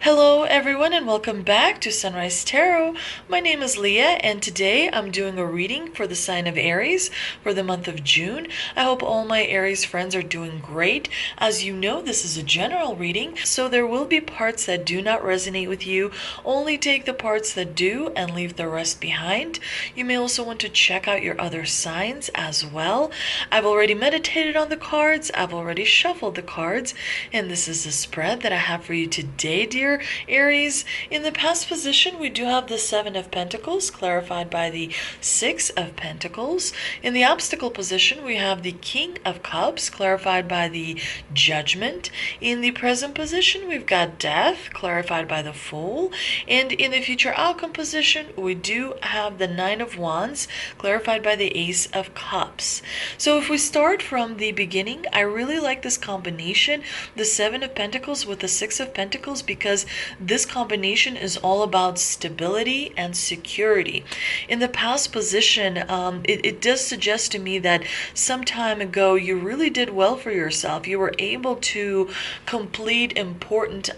Hello, everyone, and welcome back to Sunrise Tarot. My name is Leah, and today I'm doing a reading for the sign of Aries for the month of June. I hope all my Aries friends are doing great. As you know, this is a general reading, so there will be parts that do not resonate with you. Only take the parts that do and leave the rest behind. You may also want to check out your other signs as well. I've already meditated on the cards, I've already shuffled the cards, and this is the spread that I have for you today, dear Aries. In the past position, we do have the Seven of Pentacles, clarified by the Six of Pentacles. In the obstacle position, we have the King of Cups, clarified by the Judgment. In the present position, we've got Death, clarified by the Fool. And in the future outcome position, we do have the Nine of Wands, clarified by the Ace of Cups. So if we start from the beginning, I really like this combination, the Seven of Pentacles with the Six of Pentacles, because this combination is all about stability and security. In the past position, it does suggest to me that some time ago you really did well for yourself. You were able to complete important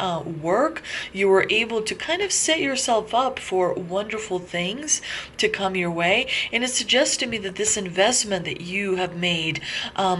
work. You were able to kind of set yourself up for wonderful things to come your way. And it suggests to me that this investment that you have made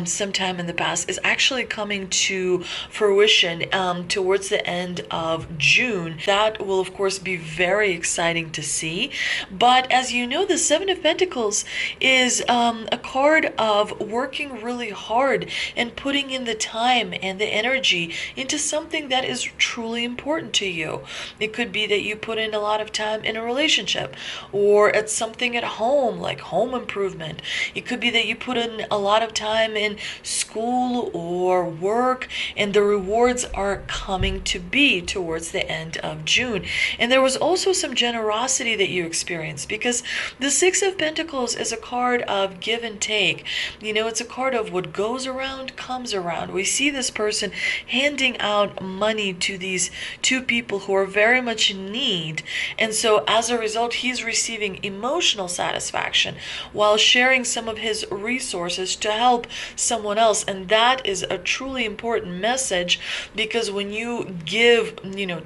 sometime in the past is actually coming to fruition towards the end of June. That will, of course, be very exciting to see. But as you know, the Seven of Pentacles is a card of working really hard and putting in the time and the energy into something that is truly important to you. It could be that you put in a lot of time in a relationship or at something at home, like home improvement. It could be that you put in a lot of time in school or work, and the rewards are coming to be towards the end of June. And there was also some generosity that you experienced, because the Six of Pentacles is a card of give and take. You know, it's a card of what goes around comes around. We see this person handing out money to these two people who are very much in need, and so as a result he's receiving emotional satisfaction while sharing some of his resources to help someone else. And that is a truly important message, because when you give,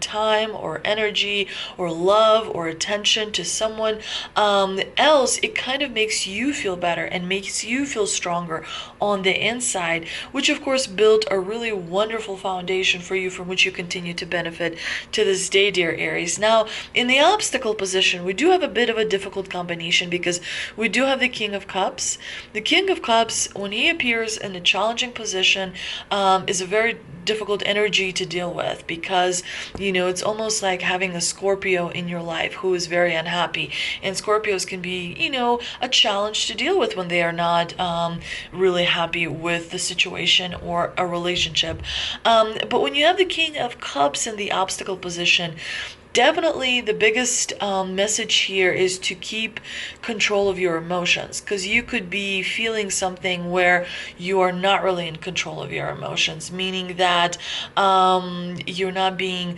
time or energy or love or attention to someone else, it kind of makes you feel better and makes you feel stronger on the inside, which of course built a really wonderful foundation for you from which you continue to benefit to this day, dear Aries. Now, in the obstacle position, we do have a bit of a difficult combination, because we do have the King of Cups. The King of Cups, when he appears in a challenging position, is a very difficult energy to deal with, because it's almost like having a Scorpio in your life who is very unhappy, and Scorpios can be a challenge to deal with when they are not really happy with the situation or a relationship. But when you have the King of Cups in the obstacle position, definitely the biggest message here is to keep control of your emotions, because you could be feeling something where you are not really in control of your emotions, meaning that you're not being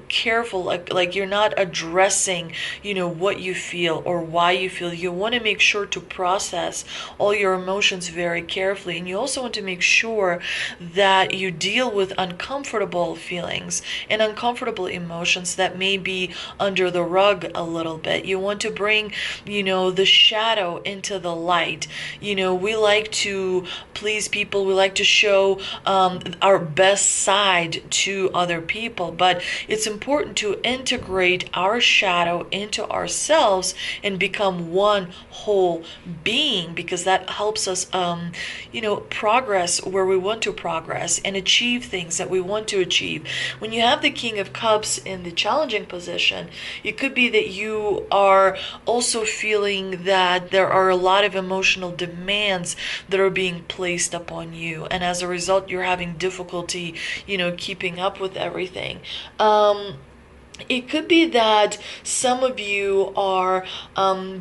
careful, like you're not addressing what you feel or why you feel. You want to make sure to process all your emotions very carefully, and you also want to make sure that you deal with uncomfortable feelings and uncomfortable emotions that may be under the rug a little bit. You want to bring the shadow into the light. We like to please people, we like to show our best side to other people, but it's important to integrate our shadow into ourselves and become one whole being, because that helps us progress where we want to progress and achieve things that we want to achieve. When you have the King of Cups in the challenging position, it could be that you are also feeling that there are a lot of emotional demands that are being placed upon you, and as a result you're having difficulty keeping up with everything. It could be that some of you are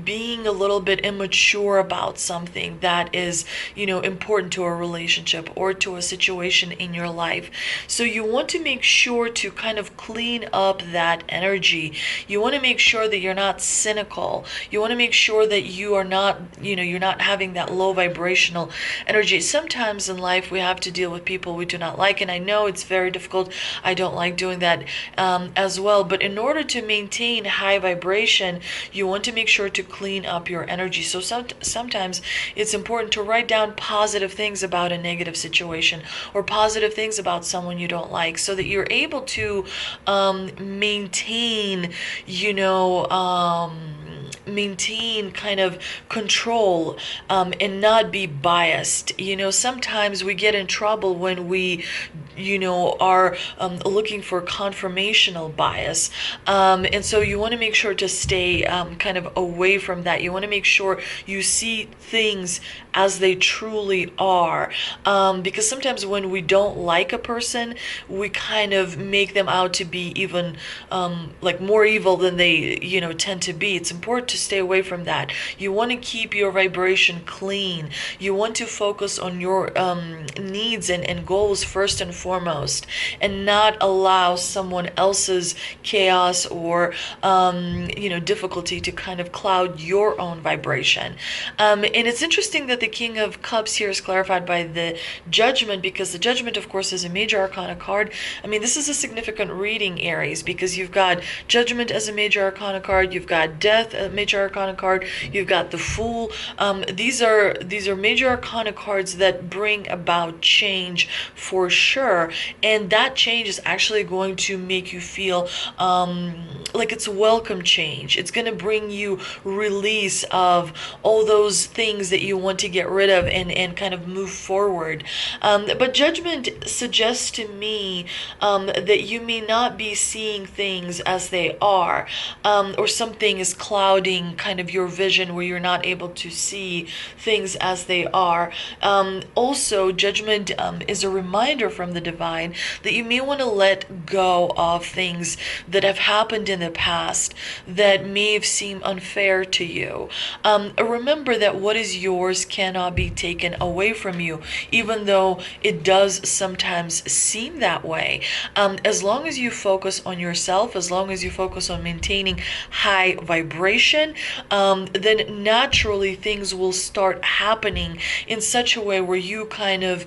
being a little bit immature about something that is, important to a relationship or to a situation in your life. So you want to make sure to kind of clean up that energy. You want to make sure that you're not cynical. You want to make sure that you are not, you're not having that low vibrational energy. Sometimes in life we have to deal with people we do not like, and I know it's very difficult. I don't like doing that as well. But in order to maintain high vibration, you want to make sure to clean up your energy. So sometimes it's important to write down positive things about a negative situation or positive things about someone you don't like, so that you're able to maintain, maintain kind of control, and not be biased. Sometimes we get in trouble when we are looking for confirmational bias, and so you want to make sure to stay kind of away from that. You want to make sure you see things as they truly are, because sometimes when we don't like a person, we kind of make them out to be even like more evil than they tend to be. It's important to stay away from that. You want to keep your vibration clean. You want to focus on your needs and goals first and foremost, and not allow someone else's chaos or difficulty to kind of cloud your own vibration. And it's interesting that the King of Cups here is clarified by the Judgment, because the Judgment, of course, is a major arcana card. I mean, this is a significant reading, Aries, because you've got Judgment as a major arcana card, you've got Death, a major arcana card, you've got the Fool. These are major arcana cards that bring about change for sure, and that change is actually going to make you feel like it's welcome change. It's going to bring you release of all those things that you want to get rid of and kind of move forward. But Judgment suggests to me that you may not be seeing things as they are, or something is clouding kind of your vision where you're not able to see things as they are. Also, Judgment is a reminder from the divine that you may want to let go of things that have happened in the past that may have seemed unfair to you. Remember that what is yours cannot be taken away from you, even though it does sometimes seem that way. As long as you focus on yourself, as long as you focus on maintaining high vibration, then naturally things will start happening in such a way where you kind of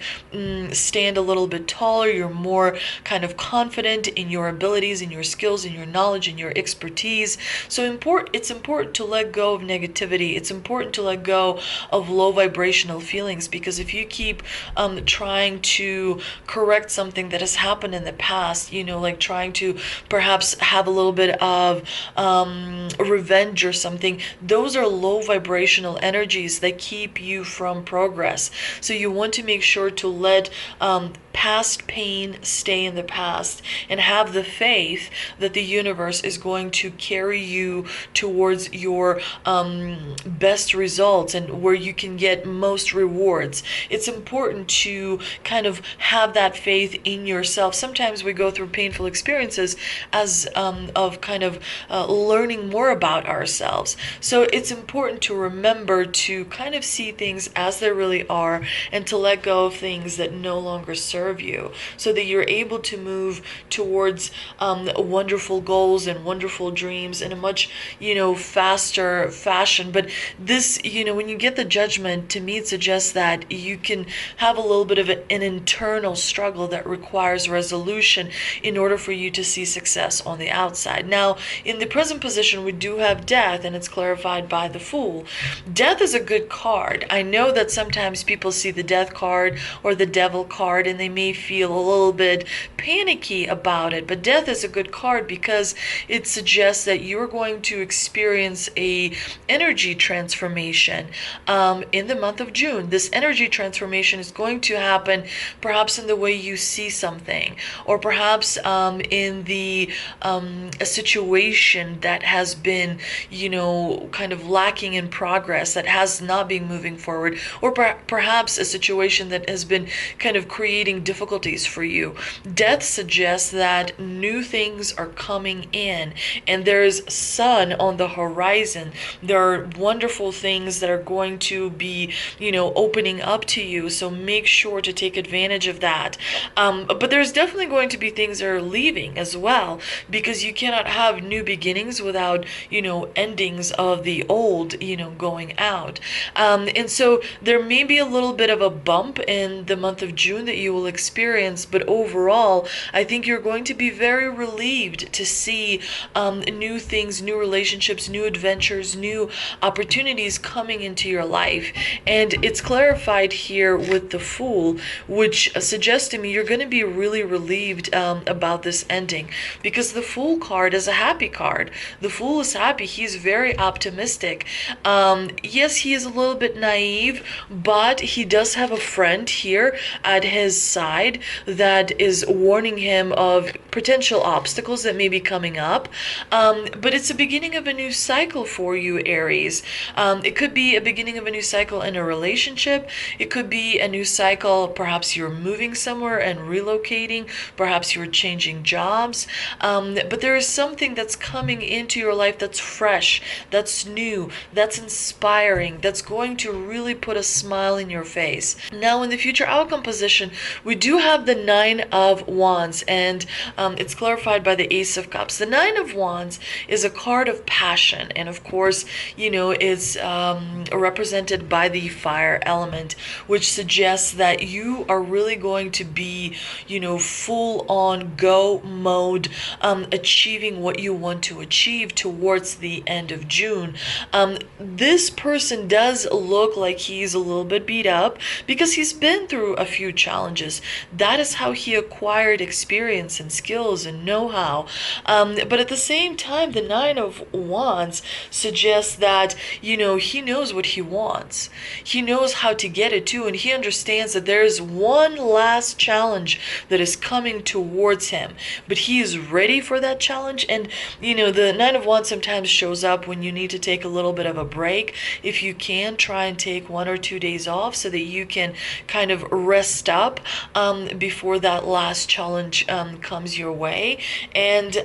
stand a little bit taller. You're more kind of confident in your abilities, in your skills, in your knowledge, in your expertise. So it's important to let go of negativity. It's important to let go of low vibrational feelings, because if you keep trying to correct something that has happened in the past, like trying to perhaps have a little bit of revenge or something, those are low vibrational energies that keep you from progress. So you want to make sure to let past pain stay in the past, and have the faith that the universe is going to carry you towards your best results and where you can get most rewards. It's important to kind of have that faith in yourself. Sometimes we go through painful experiences as of kind of learning more about ourselves. So it's important to remember to kind of see things as they really are, and to let go of things that no longer serve you, so that you're able to move towards wonderful goals and wonderful dreams in a much faster fashion. But this, when you get the Judgment, to me it suggests that you can have a little bit of an internal struggle that requires resolution in order for you to see success on the outside. Now, in the present position, we do have Death, and it's clarified by the Fool. Death is a good card. I know that sometimes people see the Death card or the Devil card and they may feel a little bit panicky about it, but Death is a good card because it suggests that you're going to experience a energy transformation in the month of June. This energy transformation is going to happen perhaps in the way you see something, or perhaps in the a situation that has been kind of lacking in progress, that has not been moving forward, or perhaps a situation that has been kind of creating difficult difficulties for you. Death suggests that new things are coming in, and there's sun on the horizon. There are wonderful things that are going to be, opening up to you. So make sure to take advantage of that. But there's definitely going to be things that are leaving as well, because you cannot have new beginnings without, endings of the old, going out. And so there may be a little bit of a bump in the month of June that you will experience, but overall, I think you're going to be very relieved to see new things, new relationships, new adventures, new opportunities coming into your life. And it's clarified here with the Fool, which suggests to me you're going to be really relieved about this ending, because the Fool card is a happy card. The Fool is happy. He's very optimistic. Yes, he is a little bit naive, but he does have a friend here at his side that is warning him of potential obstacles that may be coming up. But it's the beginning of a new cycle for you, Aries. It could be a beginning of a new cycle in a relationship. It could be a new cycle. Perhaps you're moving somewhere and relocating. Perhaps you're changing jobs. But there is something that's coming into your life that's fresh, that's new, that's inspiring, that's going to really put a smile in your face. Now, in the future outcome position, we do have the Nine of Wands, and it's clarified by the Ace of Cups. The Nine of Wands is a card of passion, and of course, it's represented by the fire element, which suggests that you are really going to be, full on go mode, achieving what you want to achieve towards the end of June. This person does look like he's a little bit beat up because he's been through a few challenges. That is how he acquired experience and skills and know-how. But at the same time, the Nine of Wands suggests that, he knows what he wants. He knows how to get it too, and he understands that there's one last challenge that is coming towards him. But he is ready for that challenge, and, the Nine of Wands sometimes shows up when you need to take a little bit of a break. If you can, try and take 1 or 2 days off so that you can kind of rest up before that last challenge comes your way. And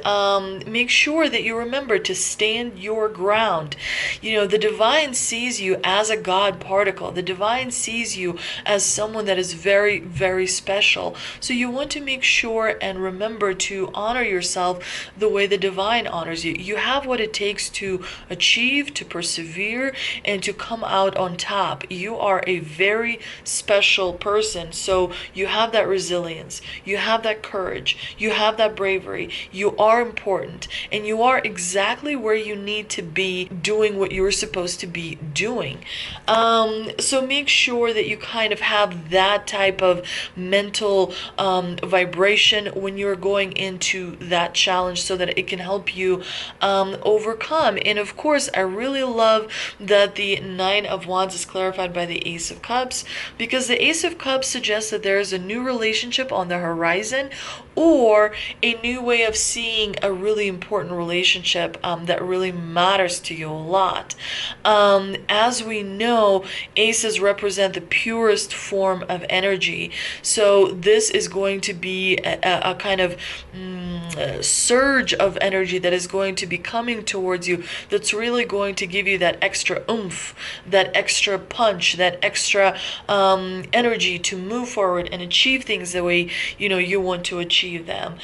make sure that you remember to stand your ground. The divine sees you as a God particle. The divine sees you as someone that is very, very special. So you want to make sure and remember to honor yourself the way the divine honors you. You have what it takes to achieve, to persevere, and to come out on top. You are a very special person. So you have that resilience, you have that courage, you have that bravery. You are important, and you are exactly where you need to be doing what you're supposed to be doing. So make sure that you kind of have that type of mental vibration when you're going into that challenge, so that it can help you overcome. And of course, I really love that the Nine of Wands is clarified by the Ace of Cups, because the Ace of Cups suggests that there is a new relationship on the horizon, or a new way of seeing a really important relationship that really matters to you a lot. As we know, aces represent the purest form of energy. So this is going to be a kind of surge of energy that is going to be coming towards you, that's really going to give you that extra oomph, that extra punch, that extra energy to move forward and achieve things the way you want to achieve them.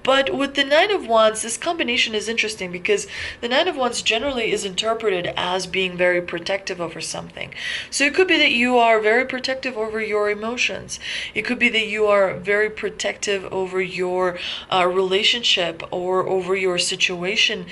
But with the Nine of Wands, this combination is interesting, because the Nine of Wands generally is interpreted as being very protective over something. So it could be that you are very protective over your emotions. It could be that you are very protective over your relationship, or over your situation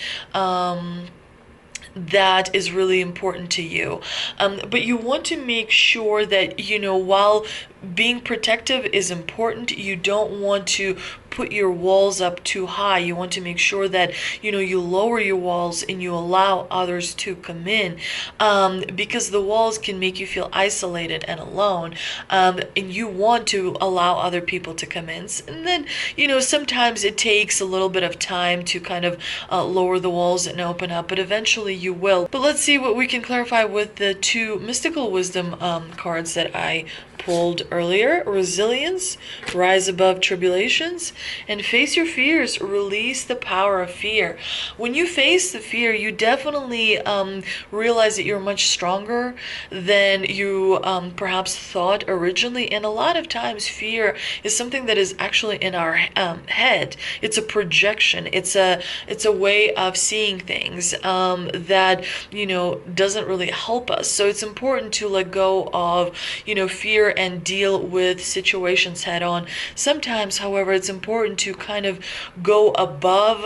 that is really important to you. But you want to make sure that, while being protective is important, you don't want to put your walls up too high. You want to make sure that, you lower your walls and you allow others to come in, because the walls can make you feel isolated and alone, and you want to allow other people to come in. And then, sometimes it takes a little bit of time to kind of lower the walls and open up, but eventually you will. But let's see what we can clarify with the two mystical wisdom cards that I pulled earlier. Resilience, rise above tribulations, and face your fears, release the power of fear. When you face the fear, you definitely realize that you're much stronger than you perhaps thought originally. And a lot of times fear is something that is actually in our head. It's a projection. It's a way of seeing things that doesn't really help us. So it's important to let go of fear and deal with situations head on. Sometimes, however, it's important to kind of go above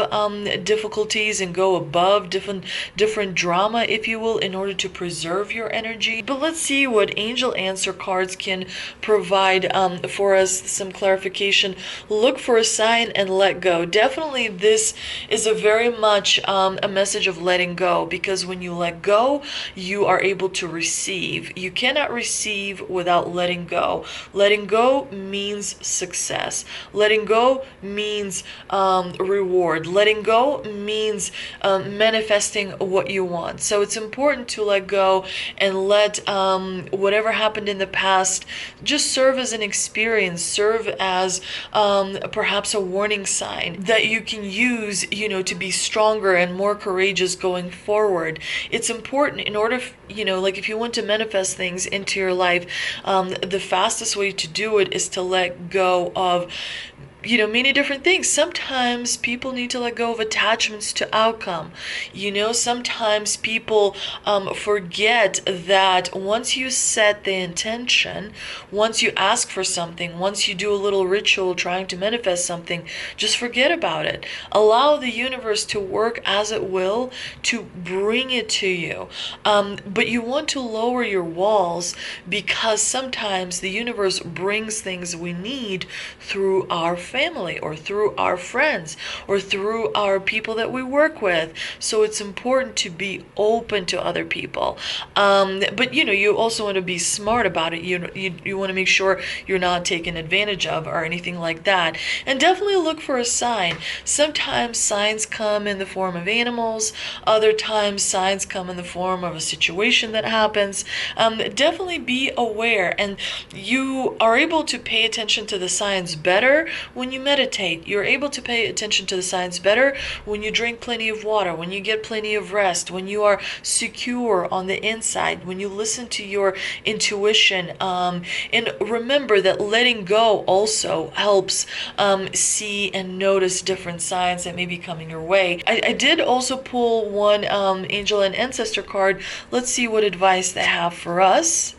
difficulties and go above different drama, if you will, in order to preserve your energy. But let's see what angel answer cards can provide for us some clarification. Look for a sign and let go. Definitely this is a very much a message of letting go, because when you let go, you are able to receive. You cannot receive without letting go. Letting go means success. Letting go means reward. Letting go means manifesting what you want. So it's important to let go and let whatever happened in the past just serve as an experience, serve as perhaps a warning sign that you can use, to be stronger and more courageous going forward. It's important in order, like if you want to manifest things into your life, the fastest way to do it is to let go of many different things. Sometimes people need to let go of attachments to outcome. Sometimes people forget that once you set the intention, once you ask for something, once you do a little ritual trying to manifest something, just forget about it. Allow the universe to work as it will to bring it to you. But you want to lower your walls, because sometimes the universe brings things we need through our family or through our friends or through our people that we work with. So it's important to be open to other people. But you also want to be smart about it. You want to make sure you're not taken advantage of or anything like that. And definitely look for a sign. Sometimes signs come in the form of animals. Other times signs come in the form of a situation that happens. Definitely be aware, and you are able to pay attention to the signs better when you meditate. You're able to pay attention to the signs better when you drink plenty of water, when you get plenty of rest, when you are secure on the inside, when you listen to your intuition. And remember that letting go also helps see and notice different signs that may be coming your way. I did also pull one angel and ancestor card. Let's see what advice they have for us.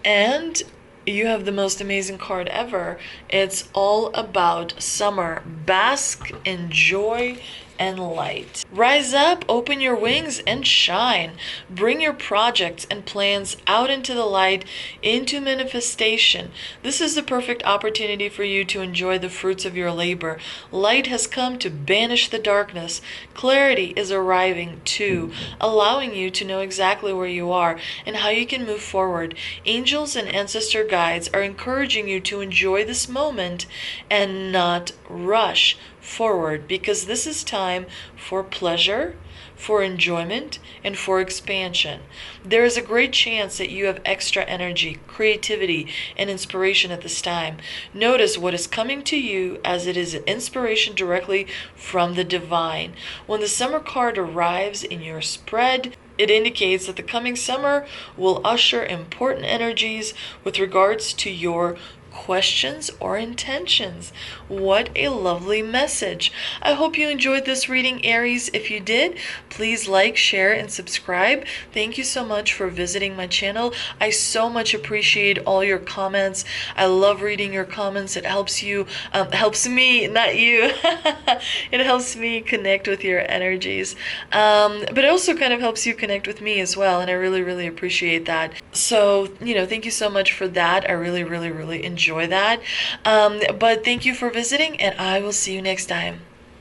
And you have the most amazing card ever. It's all about summer. Bask in joy and light. Rise up, open your wings, and shine. Bring your projects and plans out into the light, into manifestation. This is the perfect opportunity for you to enjoy the fruits of your labor. Light has come to banish the darkness. Clarity is arriving too, allowing you to know exactly where you are and how you can move forward. Angels and ancestor guides are encouraging you to enjoy this moment and not rush forward, because this is time for pleasure, for enjoyment, and for expansion. There is a great chance that you have extra energy, creativity, and inspiration at this time. Notice what is coming to you, as it is an inspiration directly from the divine. When the summer card arrives in your spread, it indicates that the coming summer will usher important energies with regards to your questions or intentions. What a lovely message. I hope you enjoyed this reading, Aries. If you did, please like, share, and subscribe. Thank you so much for visiting my channel. I so much appreciate all your comments. I love reading your comments. It helps you, helps me, not you. It helps me connect with your energies. But it also kind of helps you connect with me as well, and I really, really appreciate that. So, thank you so much for that. I really, really, really enjoy enjoy that. But thank you for visiting, and I will see you next time.